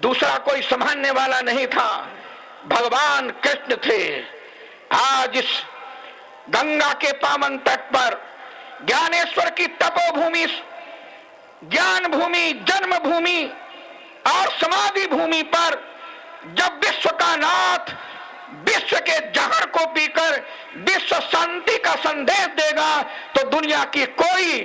दूसरा कोई संभालने वाला नहीं था, भगवान कृष्ण थे। आज इस गंगा के पावन तट पर, ज्ञानेश्वर की तपोभूमि, ज्ञान भूमि, जन्म भूमि और समाधि भूमि पर जब विश्व का नाथ विश्व के जहर को पीकर विश्व शांति का संदेश देगा तो दुनिया की कोई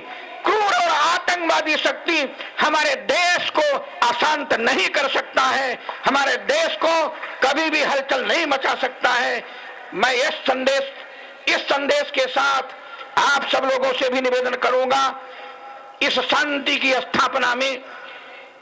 क्रूर और आतंकवादी शक्ति हमारे देश को अशांत नहीं कर सकता है, हमारे देश को कभी भी हलचल नहीं मचा सकता है। मैं इस संदेश के साथ आप सब लोगों से भी निवेदन करूंगा, इस शांति की स्थापना में,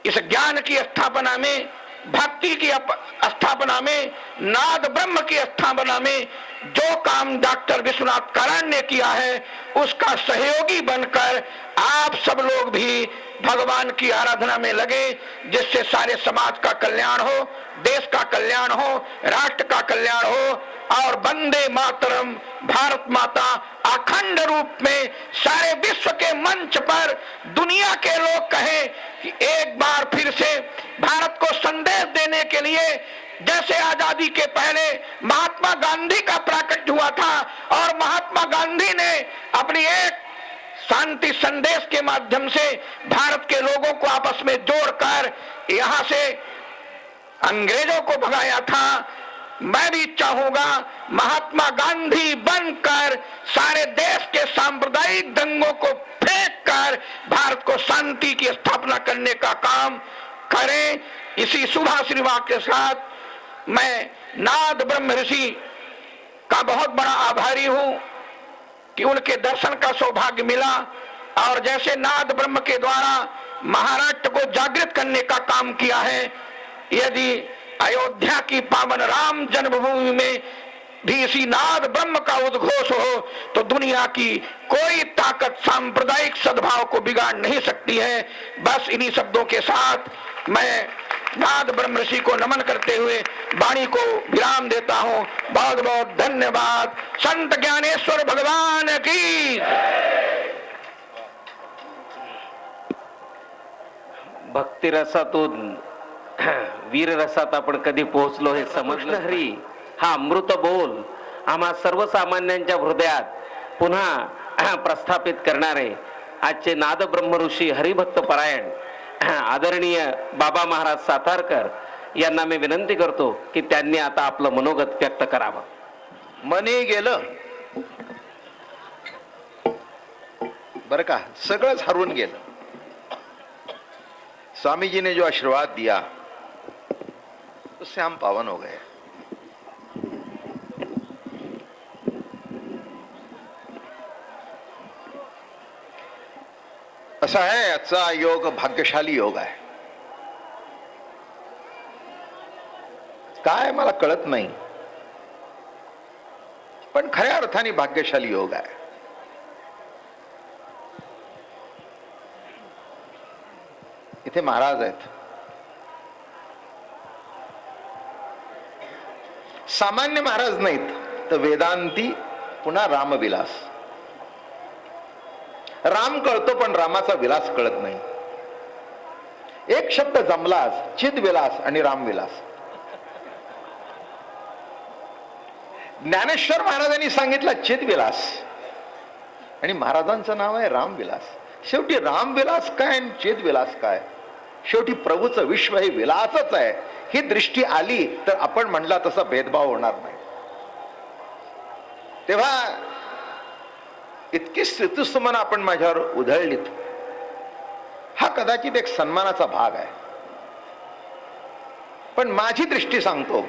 इस ज्ञान की स्थापना में, भक्ति की स्थापना में, नाद ब्रह्म की स्थापना में जो काम डॉक्टर विश्वनाथ करण ने किया है उसका सहयोगी बनकर आप सब लोग भी भगवान की आराधना में लगे, जिससे सारे समाज का कल्याण हो, देश का कल्याण हो, राष्ट्र का कल्याण हो और वंदे मातरम, भारत माता अखंड रूप में सारे विश्व के मंच पर दुनिया के लोग कहें कि एक बार फिर से भारत को संदेश देने के लिए जैसे आजादी के पहले महात्मा गांधी का प्राकट्य हुआ था और महात्मा गांधी ने अपनी एक शांति संदेश के माध्यम से भारत के लोगों को आपस में जोड़कर यहां से अंग्रेजों को भगाया था। मैं भी चाहूंगा महात्मा गांधी बनकर सारे देश के सांप्रदायिक दंगों को फेंक कर भारत को शांति की स्थापना करने का काम करें। इसी शुभ आशीर्वाद के साथ मैं नाद ब्रह्म ऋषि का बहुत बड़ा आभारी हूं कि उनके दर्शन का सौभाग्य मिला और जैसे नाद ब्रह्म के द्वारा महाराष्ट्र को जागृत करने का काम किया है, यदि अयोध्या की पावन राम जन्मभूमि में भी इसी नाद ब्रह्म का उद्घोष हो तो दुनिया की कोई ताकत सांप्रदायिक सद्भाव को बिगाड़ नहीं सकती है। बस इन्हीं शब्दों के साथ मैं नाद ब्रह्म ऋषि को नमन करते हुए वाणी को विराम देता हूं। बहुत बहुत धन्यवाद। संत ज्ञानेश्वर भगवान की। भक्ती रसातून वीर रसात आपण कधी पोहोचलो हे समजलं हरी हा अमृत बोल आम्हा सर्वसामान्यांच्या हृदयात पुन्हा प्रस्थापित करणारे आजचे नाद ब्रह्म ऋषी हरिभक्त परायण आदरणीय बाबा महाराज सातारकर यांना मी विनंती करतो की त्यांनी आता आपलं मनोगत व्यक्त करावं। मनी गेलं बर का, सगळंच हरवून गेलं। स्वामी जी ने जो आशीर्वाद दिया उससे हम पावन हो गए। असा आहे आजचा योग, भाग्यशाली योग आहे। काय मला कळत नाही, पण खऱ्या अर्थाने भाग्यशाली योग आहे। इथे महाराज आहेत, सामान्य महाराज नाहीत तर वेदांती, पुन्हा रामविलास। राम कळतो पण रामाचा विलास कळत नाही। एक शब्द जमलाच, चिदविलास आणि रामविलास। ज्ञानेश्वर महाराजांनी सांगितलं चिदविलास आणि महाराजांचं नाव आहे रामविलास। शेवटी रामविलास काय आणि चिदविलास काय? शेवटी प्रभूचं विश्व हे विलासच आहे। ही दृष्टी आली तर आपण म्हणला तसा भेदभाव होणार नाही। तेव्हा इतकी स्तुतिस्तुमन आपण माझ्यावर उधळलीत, हा कदाचित एक सन्मानाचा भाग आहे। पण माझी दृष्टी सांगतो,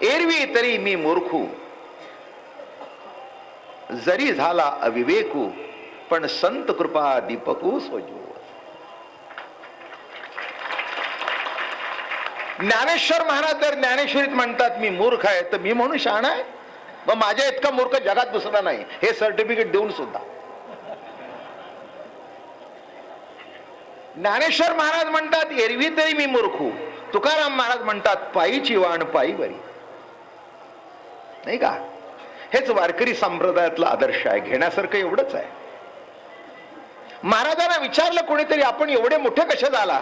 एरवी तरी मी मूर्खू, जरी झाला अविवेकू, पण संत कृपा दीपकू सोजू। ज्ञानेश्वर महाराज जर ज्ञानेश्वरीत म्हणतात मी मूर्ख आहे, तर मी म्हणून शहाणा आहे? मग माझ्या इतका मूर्ख जगात दुसरा नाही, हे सर्टिफिकेट देऊन सुद्धा। ज्ञानेश्वर महाराज म्हणतात एरवी तरी मी मूर्खू, तुकाराम महाराज म्हणतात पायीची वाण पायी बरी, नाही का? हेच वारकरी संप्रदायातला आदर्श आहे, घेण्यासारखं एवढंच आहे। महाराजांना विचारलं कोणीतरी, आपण एवढे मोठे कसे झाला?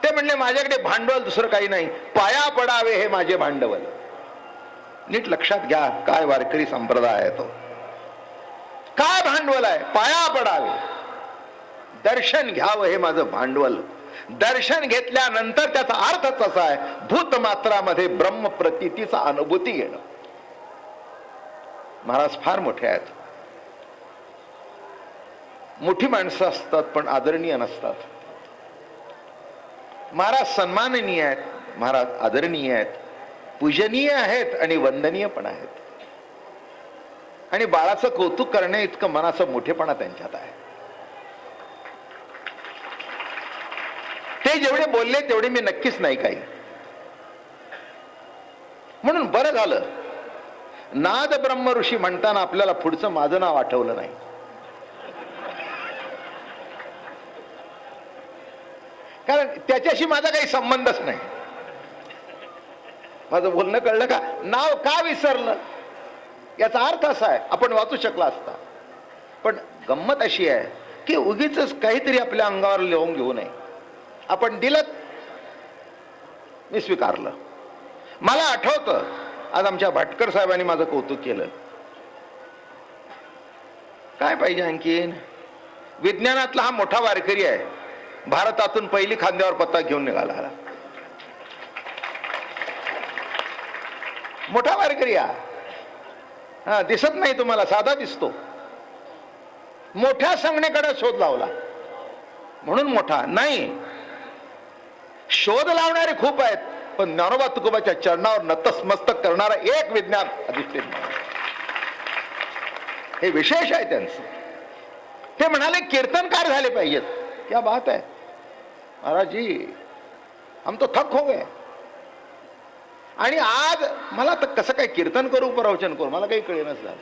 ते म्हणले माझ्याकडे भांडवल दुसरं काही नाही, पाया पडावे हे माझे भांडवल. नीट लक्षात घ्या काय वारकरी संप्रदाय आहे तो. काय भांडवल आहे? पाया पडावे, दर्शन घ्यावं हे माझं भांडवल. दर्शन घेतल्यानंतर त्याचा अर्थच असा आहे, भूतमात्रामध्ये ब्रह्म प्रतीतीचा अनुभूती घेणं. महाराज फार मोठे आहेत, मोठी माणसं असतात पण आदरणीय नसतात. महाराज सन्माननीय आहेत, महाराज आदरणीय आहेत, पूजनीय आहेत आणि वंदनीय पण आहेत. आणि बाळाचं कौतुक करणे इतकं मनाचं मोठेपणा त्यांच्यात आहे. ते जेवढे बोलले तेवढे मी नक्कीच नाही काही. म्हणून बरं झालं नाद ब्रह्म ऋषी म्हणताना आपल्याला पुढचं माझं नाव आठवलं नाही. कारण त्याच्याशी माझा काही संबंधच नाही. माझं बोलणं कळलं का? नाव का विसरलं याचा अर्थ असा आहे, आपण वाचू शकला असता. पण गंमत अशी आहे की उगीच काहीतरी आपल्या अंगावर लिहून घेऊ नये. आपण दिलं, मी स्वीकारलं. मला आठवतं आज आमच्या भाटकर साहेबांनी माझं कौतुक केलं. काय पाहिजे आणखीन? विज्ञानातला हा मोठा वारकरी आहे, भारतातून पहिली खांद्यावर पत्ता घेऊन निघाला. मोठा वारकरी हा, दिसत नाही तुम्हाला, साधा दिसतो. मोठ्या संज्ञेकडे शोध लावला म्हणून मोठा नाही. शोध लावणारे खूप आहेत, पण ज्ञानोबा तुकोबाच्या चरणावर नतमस्तक करणारा एक विज्ञान अधिष्ठित नाही. हे विशेष आहे त्यांचं. ते म्हणाले कीर्तनकार झाले पाहिजेत. क्या बात है महाराज जी, हम तो थक हो गए. आणि आज मला तर कसं काय कीर्तन करू प्रवचन करू मला काही कळेनच झालं.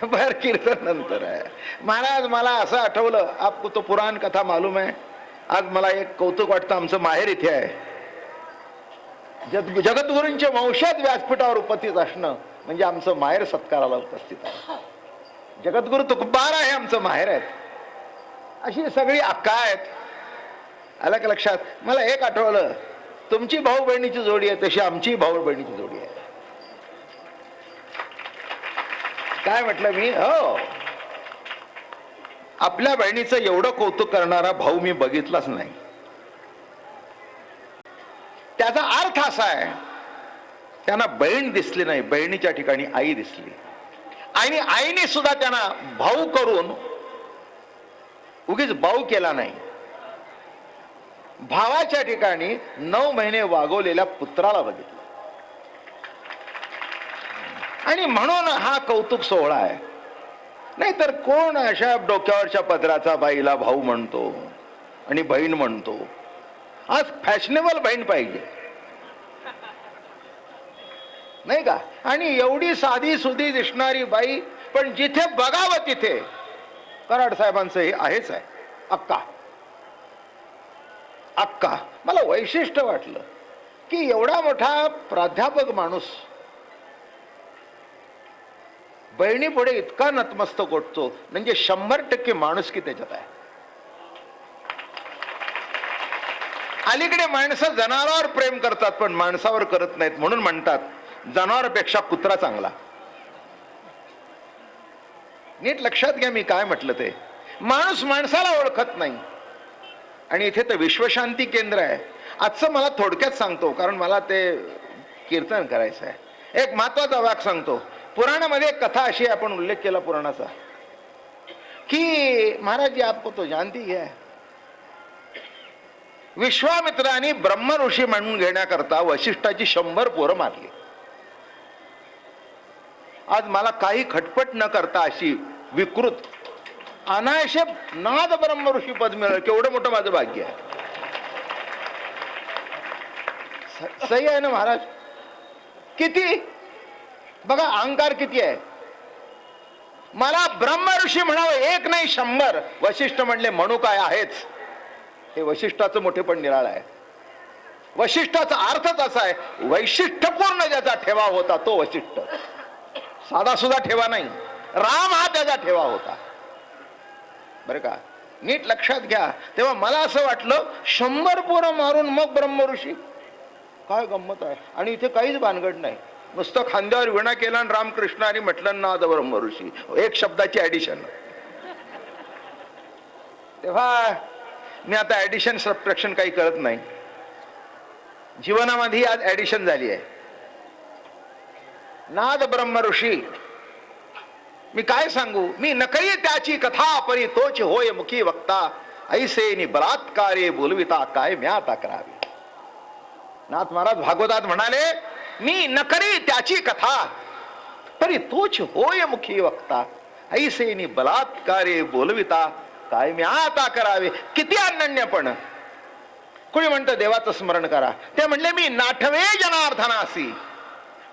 बर, कीर्तन नंतर आहे. महाराज मला असं आठवलं, आपको तो पुराण कथा मालूम है. आज मला एक कौतुक वाटतं, आमचं माहेर इथे आहे. जगद्गुरूंचे वंशज व्यासपीठावर उपस्थित असणं म्हणजे आमचं माहेर सत्काराला उपस्थित आहे. जगद्गुरु तुकोबार आहे आमचं माहेर आहेत. अशी सगळी अक्का आहेत. आलं का लक्षात? मला एक आठवलं, तुमची भाऊ बहिणीची जोडी आहे तशी आमची भाऊ बहिणीची जोडी आहे. काय म्हटलं मी? हो, आपल्या बहिणीचं एवढं कौतुक करणारा भाऊ मी बघितलाच नाही. त्याचा अर्थ असा आहे, त्यांना बहीण दिसली नाही, बहिणीच्या ठिकाणी आई दिसली. आणि आईने सुद्धा त्यांना भाऊ करून उगीच भाऊ केला नाही. भावाच्या ठिकाणी 9 महिने वागवलेल्या पुत्राला बघितलं. आणि म्हणून हा कौतुक सोहळा आहे. नाहीतर कोण अशा डोक्यावरच्या पदराचा बाईला भाऊ म्हणतो आणि बहीण म्हणतो? आज फॅशनेबल बहीण पाहिजे नाही का? आणि एवढी साधी सुधी दिसणारी बाई, पण जिथे बघावं तिथे कराड साहेबांचं हे आहेच आहे, अक्का अक्का. मला वैशिष्ट्य वाटलं की एवढा मोठा प्राध्यापक माणूस बहिणी पुढे इतका नतमस्तक उठतो, म्हणजे 100% माणुसकी त्याच्यात आहे. अलीकडे माणसं जनावरावर प्रेम करतात पण माणसावर करत नाहीत. म्हणून म्हणतात जनावरापेक्षा कुत्रा चांगला. नीट लक्षात घ्या मी काय म्हटलं ते. माणूस माणसाला ओळखत नाही. आणि इथे तर विश्वशांती केंद्र आहे. आजचं मला थोडक्यात सांगतो, कारण मला ते कीर्तन करायचं आहे. एक महत्वाचा वाक्य सांगतो. पुराणामध्ये एक कथा अशी आहे, आपण उल्लेख केला पुराणाचा, की महाराज जी आपको तो जानती है, विश्वामित्राने ब्रह्म ऋषी म्हणून घेण्याकरता वशिष्ठाची 100 पोरं मारली. आज मला काही खटपट न करता अशी विकृत अनायशे नाद ब्रह्म ऋषी पद मिळालं. केवढं मोठं माझं भाग्य आहे. सही आहे ना महाराज? किती बघा अहंकार किती आहे. मला ब्रह्म ऋषी म्हणावं, एक नाही 100. वशिष्ठ म्हणले म्हणू काय आहेच. हे वशिष्ठाचं मोठेपण निराळ आहे. वशिष्ठाचा अर्थच असा आहे, वैशिष्ट्यपूर्ण ज्याचा ठेवा होता तो वशिष्ठ. साधा सुद्धा ठेवा नाही. राम हा त्याचा ठेवा होता बरं का. नीट लक्षात घ्या. तेव्हा मला असं वाटलं 100 पोरं मारून मग ब्रह्मऋषी, काय गंमत आहे. आणि इथे काहीच भानगड नाही, नुसतं खांद्यावर विणा केला आणि रामकृष्ण आणि म्हटलं नाद ब्रह्मऋषी, एक शब्दाची ऍडिशन. तेव्हा मी आता ऍडिशन सबट्रॅक्शन काही करत नाही. जीवनामध्ये आज ऍडिशन झाली आहे. नाद ब्रह्मऋषी, मी काय सांगू. मी नकळी त्याची कथा, परी तोच होय मुखी वक्ता, ऐसे नि बलात्कारे बोलविता, काय म्या आता करावी. नाथ महाराज भागवतात म्हणाले, मी नकरी त्याची कथा, परी तोच होय मुखी वक्ता, ऐसे नि बलात्कारे बोलविता, काय म्या आता करावे. किती अनन्यपण. कोणी म्हणतं देवाचं स्मरण करा, ते म्हणले मी नाठवे जनार्दनासी,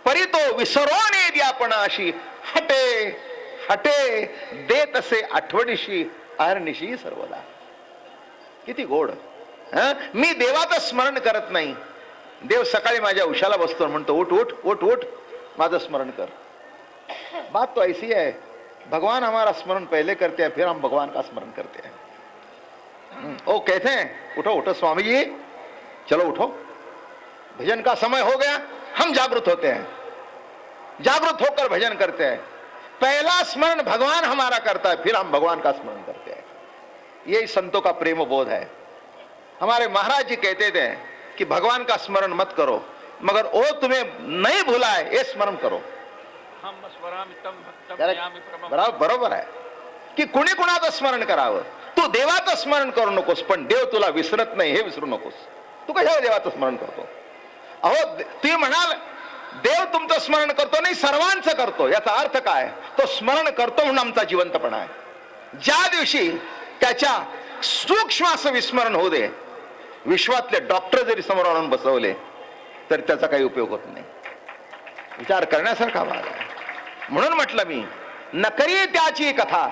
परी तो विसरोने द्यापणाशी, हटे हटे देत असे आठवणीशी, अहर्निशी सर्वदा. किती गोड. मी देवाचं स्मरण करत नाही. देव सकाळी माझ्या उशाला बसतो, म्हणतो उठ उठ उठ उठ, माझं स्मरण कर. बात तो ऐसी है, भगवान हमारा स्मरण पहले करते हैं, फिर हम भगवान का स्मरण करते हैं. ओ कहते हैं उठो उठो स्वामी जी, चलो उठो, भजन का समय हो गया. हम जागृत होते हैं, जागृत होकर भजन करते हैं. पहला स्मरण भगवान हमारा करता है, फिर हम भगवान का स्मरण करते हैं. यही संतों का प्रेम बोध है. हमारे महाराज जी कहते थे कि भगवान का स्मरण मत करो, मगर वो तुम्हें नहीं भूला है ये स्मरण करो. बरोबर आहे की कुणी कुणाचं स्मरण करावं. तू देवाचं स्मरण करू नकोस, पण देव तुला विसरत नाही हे विसरू नकोस. तू कशाला देवाचं स्मरण करतो. अहो तुम्ही म्हणाल देव तुमचं स्मरण करतो, नाही सर्वांचं करतो. याचा अर्थ काय. तो स्मरण करतो म्हणून आमचा जिवंतपणा आहे. ज्या दिवशी त्याच्या सूक्ष्म असं विस्मरण होऊ दे, विश्वातले डॉक्टर जरी समोर आणून बसवले तर त्याचा काही उपयोग होत नाही. विचार करण्यासारखा भाग आहे. म्हणून म्हटलं मी नकरी त्याची कथा,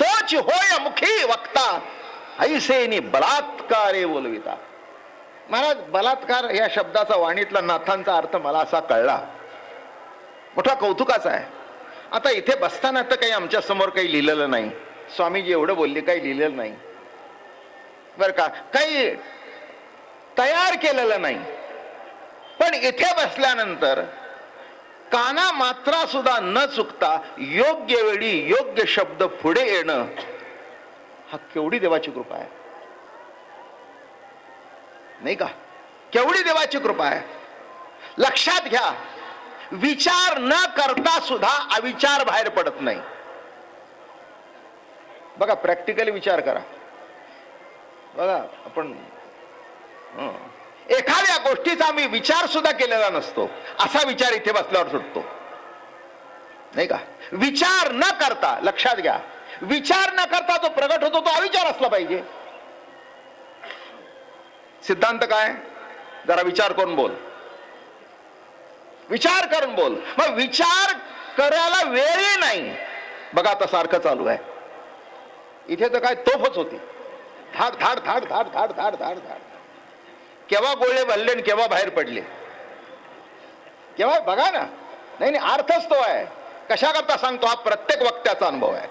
तोच होय मुखी वक्ता, ऐसे नि बलात्कारे बोलविता. महाराज बलात्कार या शब्दाचा वाणीतला नाथांचा अर्थ मला असा कळला, मोठा कौतुकाचा आहे. आता इथे बसताना तर काही आमच्या समोर काही लिहिलेलं नाही. स्वामीजी एवढं बोलले, काही लिहिलेलं नाही बर का, काही तयार केलेलं नाही. पण इथे बसल्यानंतर काना मात्रा सुद्धा न चुकता योग्य वेळी योग्य शब्द पुढे येणं, हा केवढी देवाची कृपा आहे नाही का. केवढी देवाची कृपा आहे. लक्षात घ्या, विचार न करता सुद्धा अविचार बाहेर पडत नाही. बघा प्रॅक्टिकली विचार करा. बघा आपण एखाद्या गोष्टीचा आम्ही विचार सुद्धा केलेला नसतो, असा विचार इथे बसल्यावर सुटतो नाही का. विचार न करता, लक्षात घ्या, विचार न करता जो प्रगट होतो तो अविचार असला पाहिजे. सिद्धांत काय. जरा विचार करून बोल, विचार करून बोल. मग विचार करायला वेळही नाही. बघा आता सारखं चालू आहे. इथे तर काय तोफच होती, धाड धाड धाड धाड धाड धाड धाड धाड. केव्हा गोळे भरले आणि केव्हा बाहेर पडले, केव्हा बघा ना. नाही अर्थच तो आहे. कशा करता सांगतो, हा प्रत्येक वक्त्याचा अनुभव आहे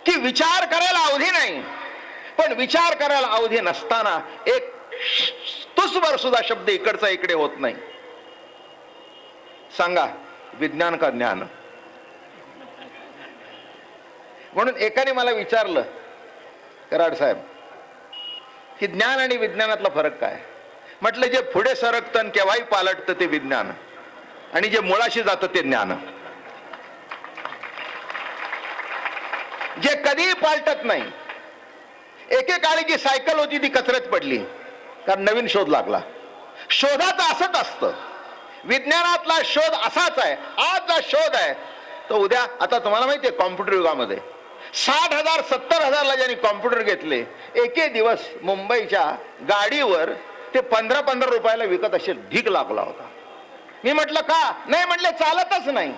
की विचार करायला अवधी नाही. पण विचार करायला अवधी नसताना एक तुसभर सुद्धा शब्द इकडचा इकडे होत नाही. सांगा विज्ञान का ज्ञान. म्हणून एकाने मला विचारलं, कराड साहेब, की ज्ञान आणि विज्ञानातला फरक काय. म्हटलं जे पुढे सरकतं आणि केव्हाही पालटतं ते विज्ञान, आणि जे मुळाशी जातं ते ज्ञान. जे कधीही पालटत नाही. एकेकाळी जी सायकल होती ती कचऱ्यात पडली, कारण नवीन शोध लागला. शोधाचं असंच असतं. विज्ञानातला शोध असाच आहे. आज जो शोध आहे तो उद्या, आता तुम्हाला माहितीये कॉम्प्युटर युगामध्ये 60,000 70,000ला ज्यांनी कॉम्प्युटर घेतले, एके दिवस मुंबईच्या गाडीवर ते 15-15 रुपयाला विकत असे ढीक लागला होता. मी म्हटलं का. नाही म्हटले चालतच नाही.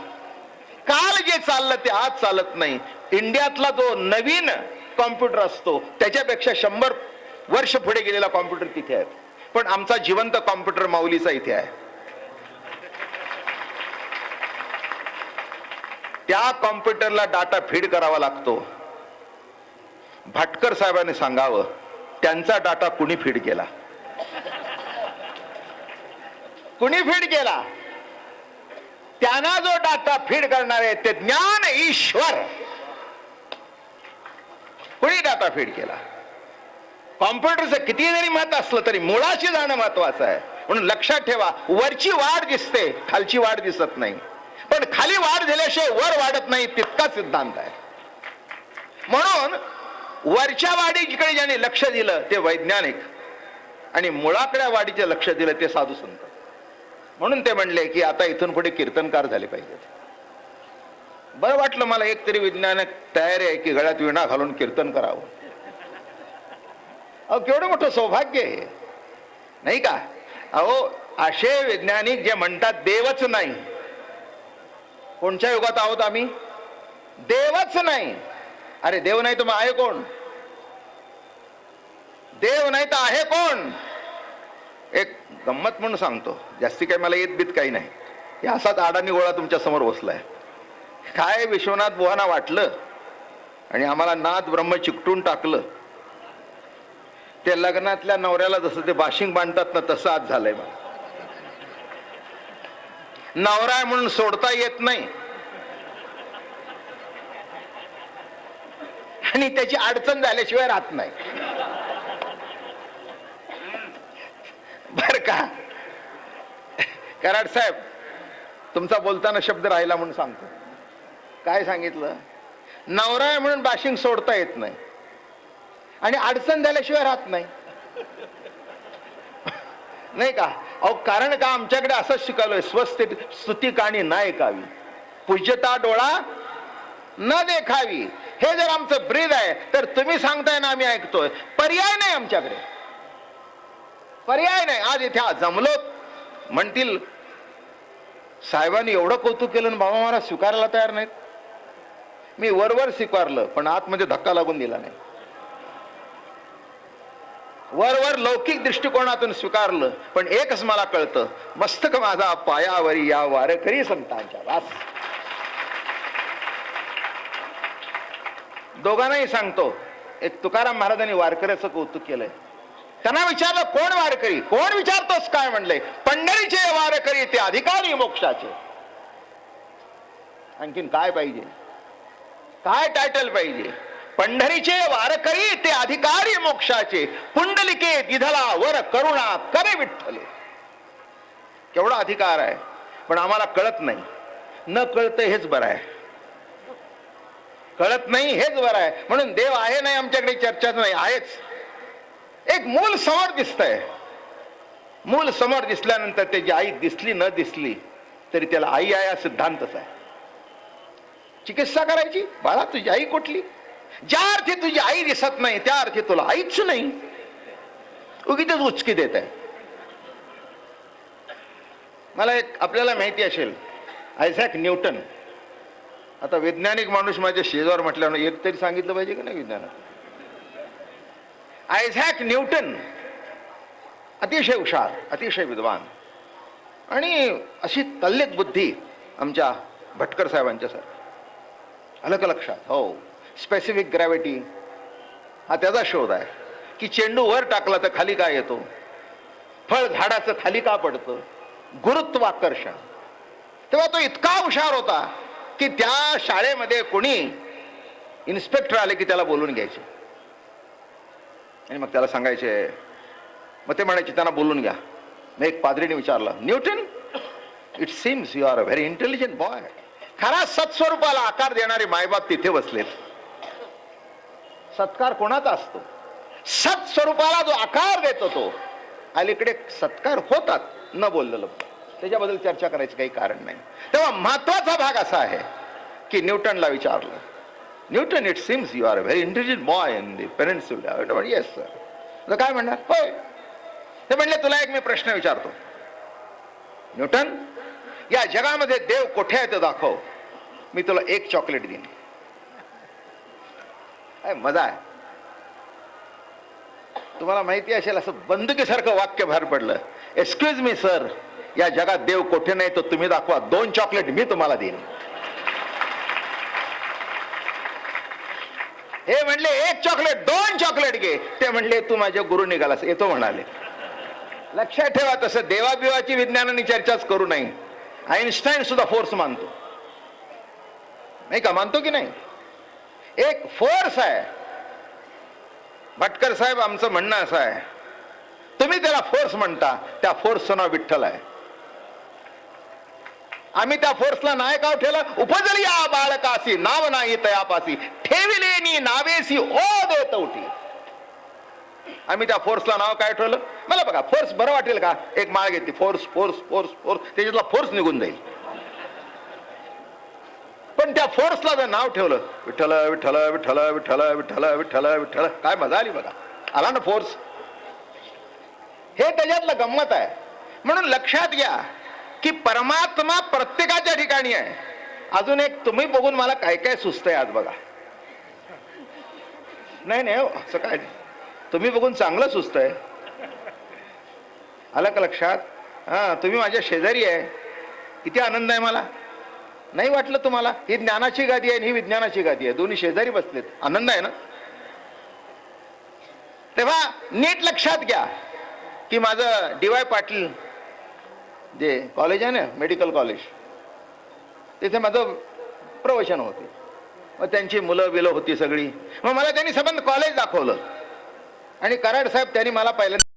काल जे चाललं ते आज चालत नाही. इंडियातला जो नवीन कॉम्प्युटर असतो त्याच्यापेक्षा 100 वर्ष पुढे गेलेला कॉम्प्युटर तिथे आहे. पण आमचा जिवंत कॉम्प्युटर माऊलीचा इथे आहे. त्या कॉम्प्युटरला डाटा फीड करावा लागतो. भाटकर साहेबांनी सांगावं त्यांचा डाटा कुणी फीड केला, कुणी फीड केला. त्यांना जो डाटा फीड करणार आहे ते ज्ञान ईश्वर, कुणी डाटा फीड केला. कॉम्प्युटरचं किती जरी महत्व असलं तरी मुळाशी जाणं महत्वाचं आहे. म्हणून लक्षात ठेवा, वरची वाढ दिसते, खालची वाढ दिसत नाही. पण खाली वाढ झाल्याशिवाय वर वाढत नाही, तितका सिद्धांत आहे. म्हणून वरच्या वाढीकडे ज्याने लक्ष दिलं ते वैज्ञानिक, आणि मुळाकडे वाढीचे लक्ष दिलं ते साधू संत. म्हणून ते म्हणले की आता इथून पुढे कीर्तनकार झाले पाहिजेत. बरं वाटलं मला, एक तरी विज्ञानिक तयारी आहे की गळ्यात विणा घालून कीर्तन करावं. अहो केवढं मोठं सौभाग्य आहे नाही का. अहो असे वैज्ञानिक जे म्हणतात देवच नाही. कोणत्या युगात आहोत आम्ही? देवच नाही. अरे देव नाही तर मग आहे कोण? देव नाही तर आहे कोण? एक गंमत म्हणून सांगतो, जास्ती काही मला येत बीत काही नाही. हे असाच अडाणी गोळा तुमच्या समोर बसलाय. काय विश्वनाथ बुवांना वाटलं आणि आम्हाला नाद ब्रह्म चिकटून टाकलं. ते लग्नातल्या नवऱ्याला जसं ते बाशिंग बांधतात ना, तसं आज झालंय मला. नवरा आहे म्हणून सोडता येत नाही आणि त्याची अडचण झाल्याशिवाय राहत नाही. बर का कराड साहेब, तुमचा बोलताना शब्द राहिला म्हणून सांगतो. काय सांगितलं? नवरा आहे म्हणून बाशिंग सोडता येत नाही आणि अडचण झाल्याशिवाय राहत नाही, नाही का. अहो कारण का आमच्याकडे असंच शिकवलंय, स्वस्ति स्तुती काणी ना ऐकावी, पूज्यता डोळा न देखावी. हे जर आमचं ब्रीद आहे तर तुम्ही सांगताय ना आम्ही ऐकतोय. पर्याय नाही आमच्याकडे, पर्याय नाही. आज इथे जमलो म्हणतील साहेबांनी एवढं कौतुक केलं आणि बाबा महाराज स्वीकारायला तयार नाहीत. मी वरवर स्वीकारलं पण आतमध्ये धक्का लागून दिला नाही. वरवर लौकिक दृष्टिकोनातून स्वीकारलं पण एकच मला कळतं, मस्तक माझा पायावरी या वारकरी संतांच्या वास. दोघांनाही सांगतो, एक तुकाराम महाराजांनी वारकऱ्याचं कौतुक केलंय. त्यांना विचारलं कोण वारकरी? कोण विचारतोस काय म्हणले? पंढरीचे वारकरी ते अधिकारी मोक्षाचे. आणखीन काय पाहिजे? काय टायटल पाहिजे? पंढरीचे वारकरी ते अधिकारी मोक्षाचे, पुंडलिके दिधला वर करुणा करे विठ्ठले. केवढा अधिकार आहे, पण आम्हाला कळत नाही. न कळतं हेच बरं आहे, कळत नाही हेच बरं आहे. म्हणून देव आहे नाही आमच्याकडे चर्चाच नाही. आहेच. एक मूल समोर दिसतंय. मूल समोर दिसल्यानंतर त्याची आई दिसली न दिसली तरी त्याला आई आहे हा सिद्धांतच आहे. चिकित्सा करायची, बाळा तुझी आई कुठली? ज्या अर्थी तुझी आई दिसत नाही त्या अर्थी तुला आईच नाही. उगीच उचकी देत आहे. मला एक आपल्याला माहिती असेल, आयझॅक न्यूटन. आता वैज्ञानिक माणूस माझ्या शेजावर म्हटल्यानं एक तरी सांगितलं पाहिजे की नाही विज्ञानात. आयझॅक न्यूटन अतिशय हुशार, अतिशय विद्वान आणि अशी तल्लख बुद्धी आमच्या भटकर साहेबांच्या सर. आलं का लक्षात? हो. स्पेसिफिक ग्रॅव्हिटी हा त्याचा शोध आहे की चेंडू वर टाकला तर खाली काय येतो, फळ झाडाचं खाली का पडतं, गुरुत्वाकर्षण. तेव्हा तो इतका हुशार होता की त्या शाळेमध्ये कोणी इन्स्पेक्टर आले की त्याला बोलून घ्यायचे आणि मग त्याला सांगायचे. मग ते म्हणायचे त्यांना बोलून घ्या. मग एक पादरीने विचारलं, Newton it seems you are a very intelligent boy. खरा सत्स्वरूपाला आकार देणारे मायबाप तिथे बसलेत. सत्कार कोणाचा असतो? सत्स्वरूपाला जो आकार देतो तो. अलीकडे सत्कार होतात न बोललेलं, त्याच्याबद्दल चर्चा करायचं काही कारण नाही. तेव्हा महत्वाचा भाग असा आहे की न्यूटनला विचारलं, Newton it seems you are a very intelligent boy in the peninsula. Yes sir. काय म्हणणार? होय. ते म्हणले तुला एक मी प्रश्न विचारतो, न्यूटन या जगामध्ये देव कुठे आहे ते दाखव, मी तुला एक चॉकलेट देईन. मजा आहे. तुम्हाला माहिती असेल असं बंदुकीसारखं वाक्य बाहेर पडलं, एक्सक्यूज मी सर या जगात देव कोठे नाही तो तुम्ही दाखवा, 2 चॉकलेट मी तुम्हाला देईन. हे म्हणले 1 चॉकलेट 2 चॉकलेट घे. ते म्हणले तू माझ्या गुरु निघालास, येतो म्हणाले. लक्षात ठेवा, तसं देवाबिवाची विज्ञानाने चर्चाच करू नये. आईन्स्टाईन सुद्धा फोर्स मानतो, नाही का? मानतो की नाही? एक फोर्स आहे. भटकर साहेब, आमचं म्हणणं असं आहे, तुम्ही त्याला फोर्स म्हणता, त्या फोर्सचं नाव विठ्ठल आहे. आम्ही त्या फोर्सला नाव काय ठेवलं? उपजली या बाळकासी नाव नाही तयापासी, ठेविलेनी नावेसी ओ देत उठी. आम्ही त्या फोर्सला नाव काय ठेवलं? मला बघा, फोर्स बरं वाटेल का? एक माळ घेतली, फोर्स फोर्स फोर्स फोर्स, त्याच्यातला फोर्स निघून जाईल. पण त्या फोर्सला जर नाव ठेवलं विठ्ठल विठ्ठल विठ्ठल विठ्ठल विठ्ठल विठ्ठल विठ्ठल, काय मजा आली बघा. आला ना फोर्स. हे त्याच्यातलं गंमत आहे. म्हणून लक्षात घ्या की परमात्मा प्रत्येकाच्या ठिकाणी आहे. अजून एक तुम्ही बघून मला काय काय सुचतंय आज बघा. नाही नाही हो, असं काय, तुम्ही बघून चांगलं सुचतंय. आलं का लक्षात? हा, तुम्ही माझ्या शेजारी आहे, किती आनंद आहे मला. नाही वाटलं तुम्हाला? ही ज्ञानाची गादी आहे आणि ही विज्ञानाची गादी आहे, दोन्ही शेजारी बसलेत. आनंद आहे ना? तेव्हा नीट लक्षात घ्या की माझं DY पाटील जे कॉलेज आहे ना, मेडिकल कॉलेज, तिथे माझं प्रवचन होते. मग त्यांची मुलं बिलं होती सगळी. मग मला त्यांनी संबंध कॉलेज दाखवलं आणि कराड साहेब त्यांनी मला पहिल्यांदा